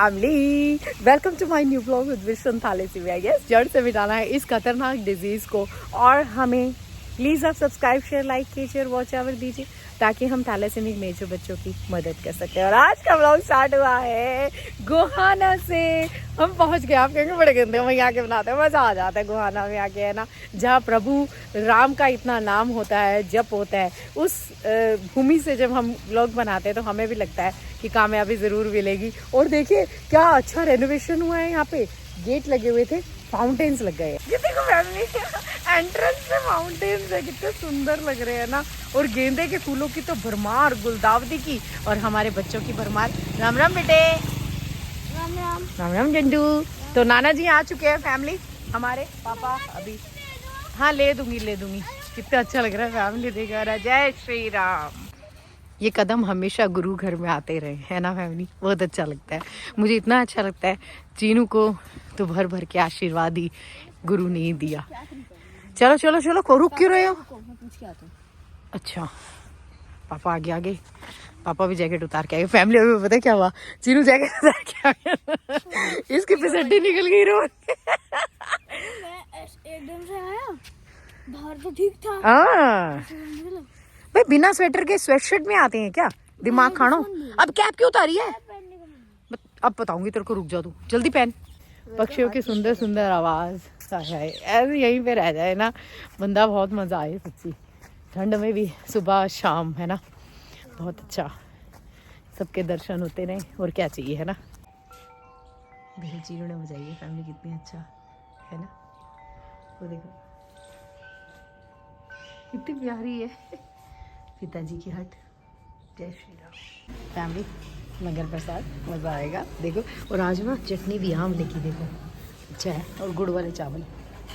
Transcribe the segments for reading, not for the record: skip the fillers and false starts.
Family, welcome to my new blog with vision thalassemia. Yes, जड़ से मिटाना है इस खतरनाक डिजीज को और हमें प्लीज आप सब्सक्राइब, शेयर, लाइक कीजिए और वॉच आवर दीजिए ताकि हम थैलेसीमिक मेजर बच्चों की मदद कर सकें। और आज का ब्लॉग स्टार्ट हुआ है गोहाना से। हम पहुंच गए। आप कहेंगे बड़े गंदे वहीं आके बनाते हैं, मजा आ जाता है गोहाना में आके, है ना, जहाँ प्रभु राम का इतना नाम होता है, जप होता है। उस भूमि से जब हम ब्लॉग बनाते हैं तो हमें भी लगता है कि कामयाबी ज़रूर मिलेगी। और देखिए क्या अच्छा रेनोवेशन हुआ है, यहाँ पे गेट लगे हुए थे, फाउंटेन्स लग गए। ये देखो फैमिली, एंट्रेंस में फाउंटेन्स है, कितने सुंदर लग रहे हैं ना। और गेंदे के फूलों की तो भरमार, गुलदावदी की और हमारे बच्चों की भरमार। राम राम बेटे, राम राम राम राम जंडू। तो नाना जी आ चुके हैं, फैमिली हमारे पापा अभी। हाँ ले दूंगी। कितना अच्छा लग रहा है फैमिली, देखा रहा। जय श्री राम। ये कदम हमेशा गुरु घर में आते रहे, है ना फैमिली, बहुत अच्छा लगता है। मुझे इतना अच्छा लगता है। चीनू को तो भर भर के आशीर्वाद ही गुरु ने ही दिया। चलो चलो चलो, को रुक क्यों रहे हो? अच्छा, पापा आगे। पापा भी जैकेट उतार के आ गए। फैमिली अभी पता है क्या हुआ, चीनू जैकेट उतार के आ गया, इसकी फिसड्डी निकल गई रोड। एकदम से आया, बाहर तो ठीक था। हाँ भाई, बिना स्वेटर के स्वेटशर्ट में आते हैं क्या? दिमाग खानो। अब कैप क्यों उतारी है? अब बताऊंगी तेरे को, रुक जा तू, जल्दी पहन। पक्षियों की सुंदर सुंदर आवाज है, ऐसे यहीं पे रह जाए ना बंदा, बहुत मजा आए सच्ची। ठंड में भी सुबह शाम, है ना, बहुत अच्छा। सबके दर्शन होते रहे, और क्या चाहिए, है ना। देखो चीनू ने बजाई फैमिली, कितनी अच्छा है ना। वो देखो कितनी प्यारी है। पिताजी की हट। जय श्री राम। फैमिली नगर प्रसाद, मज़ा आएगा। देखो, और आज ना चटनी भी आमले की, देखो चाय और गुड़ वाले चावल,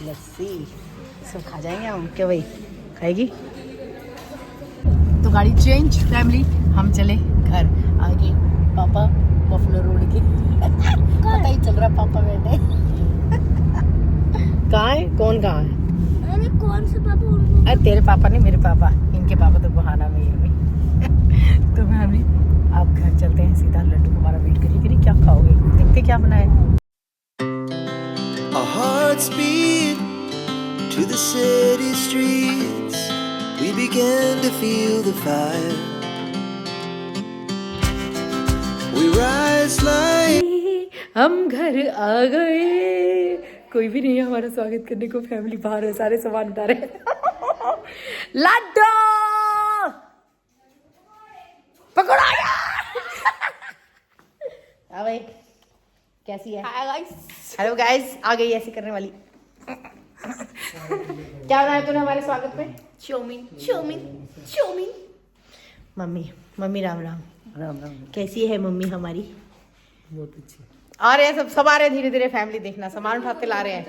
लस्सी, सब खा जाएंगे हम। क्या भाई खाएगी? तो गाड़ी चेंज फैमिली, हम चले घर। आगे पापा बफलो रोड के पता ही चल रहा पापा बैठे। कहाँ है? कौन कहाँ है? अरे कौन से पापा? अरे तेरे पापा नहीं, मेरे पापा। इनके पापा तो गोहाना में ही है भाई। तो फैमिली आप घर चलते हैं सीधा। लड्डू हमारा वेट करिए, क्या खाओगे, देखते क्या बना है। Our hearts beat to the city streets. We began to feel the fire. We rise like हम घर आ गए। कोई भी नहीं है हमारा स्वागत करने को। फैमिली बाहर है, सारे सामान उठा रहे हैं। लड्डू पकड़ो भाई, कैसी है? हेलो गाइस, आ गई ऐसी करने वाली। क्या बनाया तूने हमारे स्वागत में? चौमीन। मम्मी राम राम। राम राम। कैसी है मम्मी हमारी? बहुत अच्छी। आ रहे हैं सब आ रहे हैं धीरे धीरे। फैमिली देखना, सामान उठाते ला रहे हैं।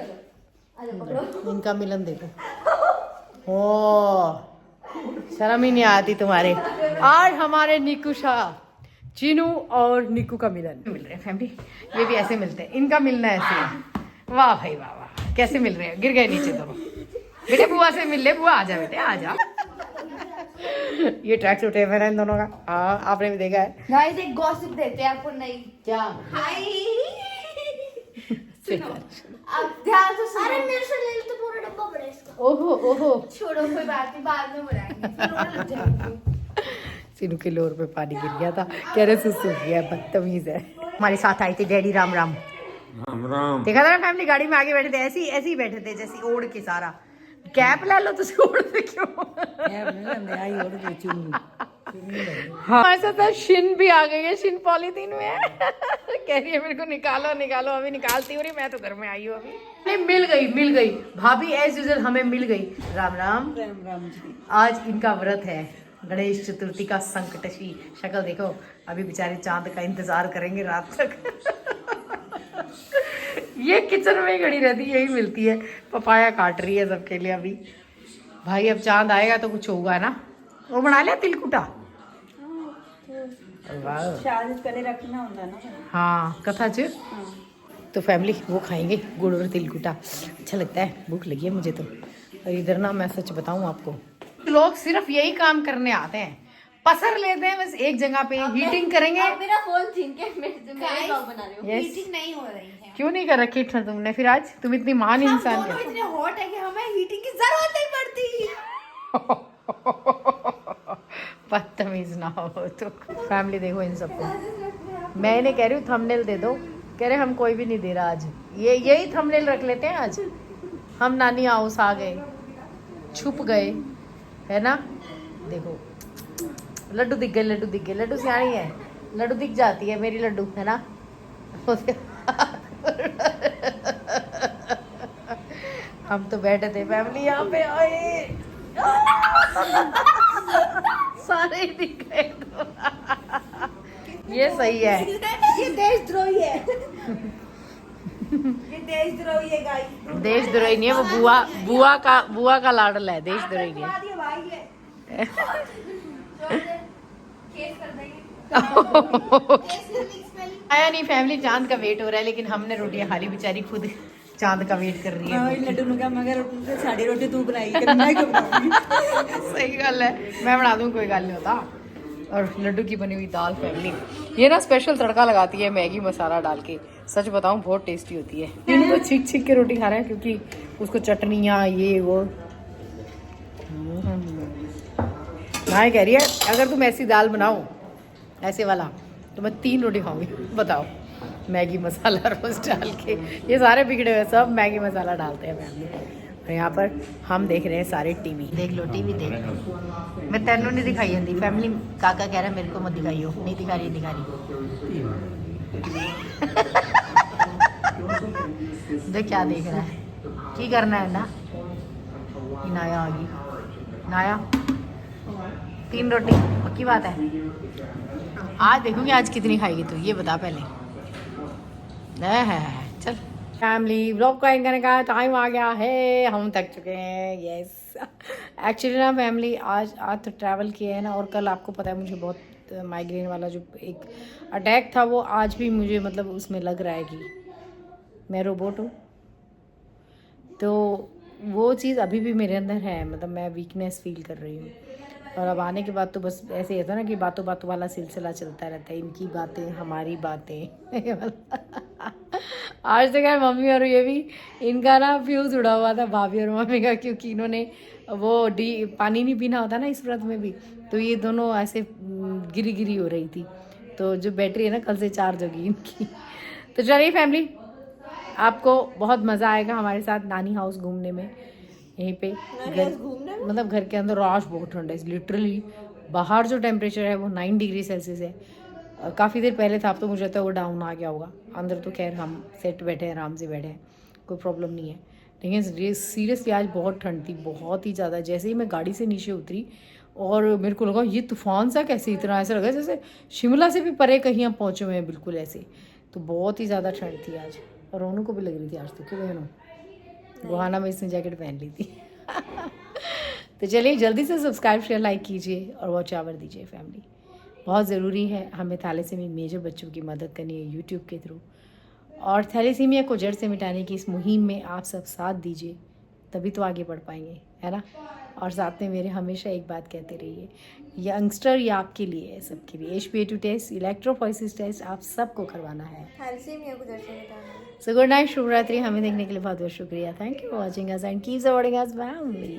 इनका मिलन देखो, ओ शर्म ही नहीं आती तुम्हारे। और हमारे निकुशा, चीनू और निकू का मिलन मिल रहे हैं फैमिली। ये भी ऐसे मिलते हैं, इनका मिलना ऐसे है। वाह भाई वाह वाह, कैसे मिल रहे हैं? गिर गए नीचे दोनों। बेटे बुआ से मिल ले, बुआ आ जा बेटे, आ जा। ये ट्रैक सूट है मेरा इन दोनों का। हाँ आपने भी देखा है। गाइस एक गॉसिप देते हैं आपको। नहीं क्या? हाय, अब ध्यान से सुनो। अरे मेरे से ले लो तो पूरा डब्बा पड़ा इसका। ओहो छोड़ो कोई बात नहीं, बाद में बनाएंगे। सीनू के लोर पे पानी गिर गया था, कह रहे सुसु गया, बदतमीज है। हमारे साथ आई थी डैडी राम राम। राम राम। देखा था ना फैमिली, गाड़ी में आगे बैठे थे, ऐसे ही बैठे थे जैसे ओढ़ के सारा। कैप ला लो तो ओढ़ के क्यों? हमारे साथ शिन भी आ गई है, शिन पॉलीथीन में है। कह रही है मेरे को निकालो। अभी निकालती हो रही, मैं तो घर में आई हूँ अभी। नहीं, मिल गई भाभी एज यूजुअल, हमें मिल गई। राम राम जी। आज इनका व्रत है, गणेश चतुर्थी का संकटशी। शक्ल देखो, अभी बेचारे चांद का इंतजार करेंगे रात तक। ये किचन में ही खड़ी रहती, यही मिलती है। पपाया काट रही है सबके लिए अभी। भाई अब चांद आएगा तो कुछ होगा ना। वो बना लिया तिलकुटा? रखना होता है ना। हाँ कथा च। तो फैमिली वो खाएंगे गुड़ और तिलकुटा, अच्छा लगता है। भूख लगी है मुझे तो। और इधर ना मैं सच बताऊं आपको, लोग सिर्फ यही काम करने आते हैं, पसर लेते हैं बस एक जगह पे, हीटिंग करेंगे। आप मेरा फोन छीन के मेरे ब्लॉग बना रहे हो। Yes. हीटिंग नहीं हो रही है। क्यों नहीं कर रखी था तुमने फिर आज? तुम इतनी महान हम इंसान दोनों हो। इतने हॉट है कि हमें हीटिंग की जरूरत नहीं पड़ती। बदतमीज ना हो तो। फैमिली देखो इन सबको। मैं इन्हें कह रही हूँ थंबनेल दे दो, कह रहे हम कोई भी नहीं दे रहा आज। ये यही थंबनेल रख लेते हैं आज, हम नानी हाउस आ गए, छुप गए, है ना। देखो लड्डू दिख गए, लड्डू दिख गए, लड्डू सियाणी है, लड्डू दिख जाती है मेरी लड्डू, है ना। हम तो बैठे थे फैमिली यहाँ पे आए, सारे ही दिख गए तो। ये सही है। ये देशद्रोही है। ये देशद्रोही है गाइस। देशद्रोही नहीं है वो, बुआ का लाडला है, देशद्रोही नहीं है। भाई है। आया नहीं फैमिली, चांद का वेट हो रहा है, लेकिन हमने रोटियां खा ली, बेचारी खुद चांद का वेट कर रही है। लड्डू ने कहा मगर साड़ी रोटी तू बनाई कर, मैं क्यों बनाऊंगी? सही गल है, मैं बना दूँ, कोई गल नहीं होता। और लड्डू की बनी हुई दाल फैमिली, ये ना स्पेशल तड़का लगाती है मैगी मसाला डाल के, सच बताऊं बहुत टेस्टी होती है। तीनों को छीक छीक के रोटी खा रहे हैं क्योंकि उसको चटनियाँ ये वो। मैं कह रही है अगर तुम ऐसी दाल बनाओ ऐसे वाला तो मैं 3 रोटी खाऊंगी। बताओ, मैगी मसाला रोस्ट डाल के, ये सारे बिगड़े हुए सब मैगी मसाला डालते हैं फैमिली। और यहाँ पर हम देख रहे हैं सारे टीवी। देख लो टीवी देख लो। मैं तेनों नहीं दिखाई जाती फैमिली, काका कह रहा है मेरे को मत दिखाइयो, नहीं दिखा रही दिखा रही। देख क्या देख रहा है, की करना है ना। नाया आ गई, नाया 3 रोटी पक्की बात है। आज देखूंगी आज कितनी खाएगी तू, ये बता पहले। चल फैमिली, व्लॉग को एंड करने का टाइम आ गया है, हम थक चुके हैं। यस एक्चुअली ना फैमिली, आज तो ट्रैवल किया है ना, और कल आपको पता है मुझे बहुत माइग्रेन वाला जो एक अटैक था वो आज भी मुझे मतलब उसमें लग रहा है कि मैं रोबोट हूँ। तो वो चीज़ अभी भी मेरे अंदर है, मतलब मैं वीकनेस फील कर रही हूँ। और अब आने के बाद तो बस ऐसे ही होता है ना कि बातों बातों वाला सिलसिला चलता रहता है, इनकी बातें हमारी बातें। आज तक है मम्मी और ये भी, इनका ना फ्यूज़ उड़ा हुआ था भाभी और मम्मी का, क्योंकि इन्होंने वो पानी नहीं पीना होता ना इस व्रत में भी, तो ये दोनों ऐसे गिरी गिरी हो रही थी। तो जो बैटरी है ना कल से चार्ज होगी इनकी। तो चलिए फैमिली, आपको बहुत मज़ा आएगा हमारे साथ नानी हाउस घूमने में। यहीं पे मतलब घर के अंदर आज बहुत ठंड है, लिटरली बाहर जो टेम्परेचर है वो 9 डिग्री सेल्सियस है। काफ़ी देर पहले था, अब तो मुझे लगता है वो डाउन आ गया होगा। अंदर तो खैर हम सेट बैठे हैं, आराम से बैठे हैं, कोई प्रॉब्लम नहीं है। लेकिन सीरियसली आज बहुत ठंड थी, बहुत ही ज़्यादा। जैसे ही मैं गाड़ी से नीचे उतरी और मेरे को लगा ये तूफान सा कैसे, इतना ऐसा लगा जैसे शिमला से भी परे कहीं हम पहुँचे हुए हैं, बिल्कुल ऐसे। तो बहुत ही ज़्यादा ठंड थी आज, और रोनू को भी लग रही थी आज। तो क्यों बहनों, गुहाना में इसने जैकेट पहन ली थी। तो चलिए जल्दी से सब्सक्राइब शेयर लाइक कीजिए और वॉच आवर दीजिए फैमिली। बहुत ज़रूरी है हमें थैलेसीमिया मेजर बच्चों की मदद करनी है यूट्यूब के थ्रू, और थैलेसीमिया को जड़ से मिटाने की इस मुहिम में आप सब साथ दीजिए, तभी तो आगे बढ़ पाएंगे, है ना। और साथ में मेरे हमेशा एक बात कहते रहिए, यंगस्टर ये आपके लिए है, सबके लिए। HbA2 टेस्ट, इलेक्ट्रोफोरेसिस टेस्ट आप सबको करवाना है। थैलेसीमिया को जड़ से मिटाना है। सो गुड नाइट, शुभ रात्रि। हमें देखने के लिए बहुत बहुत शुक्रिया। Thank you for watching us and keep supporting us family.